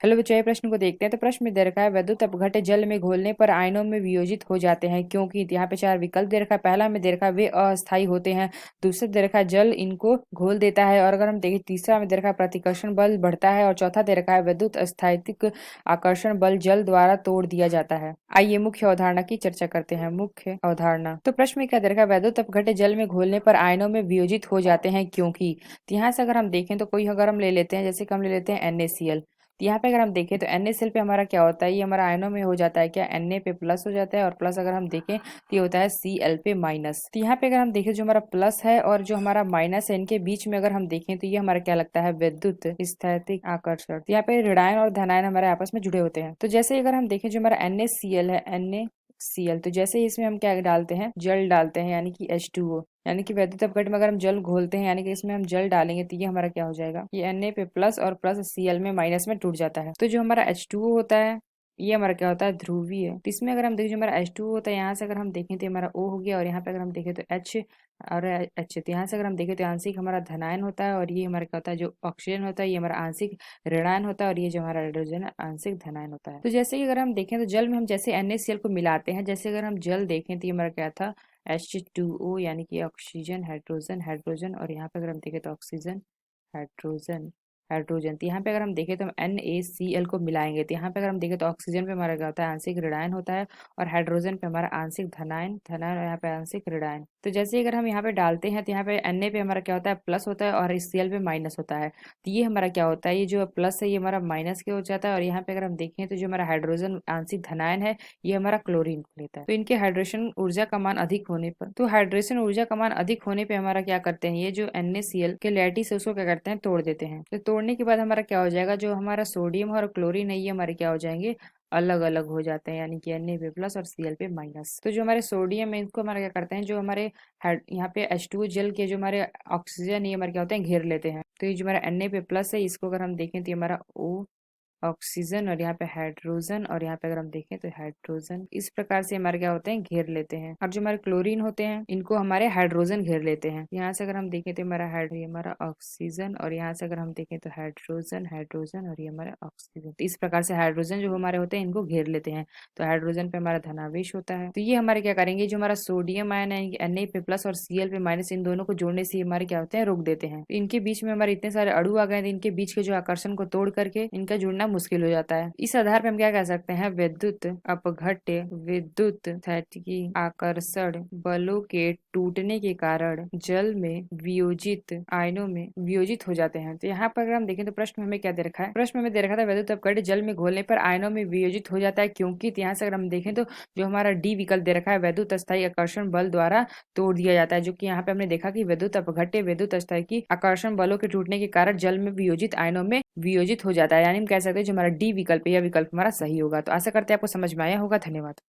Hello बच्चों, ये प्रश्न को देखते हैं। तो प्रश्न में दे रखा है वैद्युत अपघट्य जल में घोलने पर आयनों में वियोजित हो जाते हैं क्योंकि यहाँ पे चार विकल्प दे रखा है। पहला में दे रखा है वे अस्थायी होते हैं, दूसरा दे रखा है जल इनको घोल देता है, और अगर हम देखें तीसरा में दे रखा है प्रतिकर्षण बल बढ़ता है, और चौथा दे रखा है वैद्युत अस्थायिक आकर्षण बल जल द्वारा तोड़ दिया जाता है। आइए मुख्य अवधारणा की चर्चा करते हैं। मुख्य अवधारणा, तो प्रश्न में क्या दे रखा है वैद्युत अपघट्य जल में घोलने पर आयनों में वियोजित हो जाते हैं क्योंकि। तो यहाँ से अगर हम देखें तो कोई अगर हम ले लेते हैं, जैसे कि हम ले लेते हैं NaCl। तो यहाँ पे अगर हम देखें तो NaCl पे हमारा क्या होता है, ये हमारा आयनों में हो जाता है क्या, Na पे प्लस हो जाता है, और प्लस अगर हम देखें तो ये होता है Cl पे माइनस। तो यहाँ पे अगर हम देखें जो हमारा प्लस है और जो हमारा माइनस है, इनके बीच में अगर हम देखें तो ये हमारा क्या लगता है, विद्युत स्थैतिक आकर्षण। तो यहाँ पे ऋणायन और धनायन हमारे आपस में जुड़े होते हैं। तो जैसे अगर हम देखें जो हमारा NaCl है, NaCl, तो जैसे ही इसमें हम क्या डालते हैं, जल डालते हैं, यानी कि H2O, यानी कि वैद्युत अपघट्य में अगर हम जल घोलते हैं, यानी कि इसमें हम जल डालेंगे, तो ये हमारा क्या हो जाएगा, ये Na पे प्लस और प्लस Cl में माइनस में टूट जाता है। तो जो हमारा H2O होता है, ये हमारा क्या होता है, ध्रुवीय। तो इसमें अगर हम देखें जो हमारा H2O होता है, यहाँ से अगर हम देखें तो हमारा O हो गया, और यहाँ पे अगर हम देखें तो H और H। तो यहाँ से अगर हम देखें तो आंशिक हमारा धनायन होता है, और ये हमारा क्या होता है, जो ऑक्सीजन होता है ये हमारा आंशिक ऋणायन होता है, और ये जो हमारा हाइड्रोजन है आंशिक धनायन होता है। तो जैसे कि अगर हम देखें तो जल में हम जैसे NaCl को मिलाते हैं, जैसे अगर हम जल देखें तो ये हमारा क्या था, H2O, यानी कि ऑक्सीजन हाइड्रोजन हाइड्रोजन, और यहाँ पे अगर हम देखें तो ऑक्सीजन हाइड्रोजन हाइड्रोजन। तो यहाँ पे अगर हम देखें तो हम NaCl को मिलाएंगे, तो यहाँ पे अगर हम देखें तो ऑक्सीजन पे हमारा क्या होता है, आंशिक ऋणायन होता है, और हाइड्रोजन पे हमारा आंशिक धनायन धनायन, और यहाँ पे आंशिक ऋणायन। तो जैसे ही अगर हम यहाँ पे डालते हैं तो यहाँ पे Na पे हमारा क्या होता है, प्लस होता है, और Cl पे माइनस होता है। तो ये हमारा क्या होता है, ये जो प्लस है ये हमारा माइनस के हो जाता है, और यहाँ पे अगर हम देखें तो जो हमारा हाइड्रोजन आंशिक धनायन है ये हमारा क्लोरीन को लेता है। तो इनके हाइड्रेशन ऊर्जा का मान अधिक होने पर, तो हाइड्रेशन ऊर्जा का मान अधिक होने पे हमारा क्या करते हैं, ये जो NaCl के लैटिस है उसको क्या करते हैं, तोड़ देते हैं। तो तोड़ने के बाद हमारा क्या हो जाएगा, जो हमारा सोडियम और क्लोरीन है ये हमारे क्या हो जाएंगे, अलग अलग हो जाते हैं, यानी कि Na पे प्लस और Cl पे माइनस। तो जो हमारे सोडियम है इनको हमारा क्या करते हैं, जो हमारे यहाँ पे H2O जल के जो हमारे ऑक्सीजन ये हमारे क्या होते हैं, घेर लेते हैं। तो ये जो हमारा Na पे प्लस है इसको अगर हम देखें तो ये हमारा O ऑक्सीजन, और यहाँ पे हाइड्रोजन, और यहाँ पे अगर हम देखें तो हाइड्रोजन, इस प्रकार से हमारे क्या होते हैं, घेर लेते हैं। और जो हमारे क्लोरीन होते हैं इनको हमारे हाइड्रोजन घेर लेते हैं। यहाँ से अगर हम देखें तो हमारा ऑक्सीजन, और यहाँ से अगर हम देखें तो हाइड्रोजन हाइड्रोजन, और ये हमारा ऑक्सीजन। तो इस प्रकार से हाइड्रोजन जो हमारे होते हैं इनको घेर लेते हैं। तो हाइड्रोजन पे हमारा धनावेश होता है। तो ये हमारे क्या करेंगे, जो हमारा सोडियम आयन है Na पे प्लस और Cl पे माइनस, इन दोनों को जोड़ने से हमारे क्या होते हैं, रोक देते हैं। तो इनके बीच में हमारे इतने सारे अणु आ गए, इनके बीच के जो आकर्षण को तोड़ करके इनका जुड़ना मुश्किल हो जाता है। इस आधार पे हम क्या कह सकते हैं, विद्युत अपघट्य विद्युत स्थैतिकी आकर्षण बलों के टूटने के कारण जल में वियोजित आयनों में वियोजित हो जाते हैं। तो यहाँ पर अगर हम देखें तो प्रश्न में हमें क्या दे रखा है, प्रश्न में हमें दे रखा था विद्युत अपघट्य जल में घोलने पर आयनों में वियोजित हो जाता है क्योंकि। यहाँ से अगर हम देखें तो जो हमारा डी विकल्प दे रखा है, वैद्युत अस्थायी आकर्षण बल द्वारा तोड़ दिया जाता है, जो कि यहाँ पे हमने देखा कि विद्युत अपघट्य विद्युत अस्थायी आकर्षण बलों के टूटने के कारण जल में वियोजित आयनों में वियोजित हो जाता है। यानी हम कह सकते हैं जो हमारा डी विकल्प है यह विकल्प हमारा सही होगा। तो आशा करते हैं आपको समझ में आया होगा। धन्यवाद।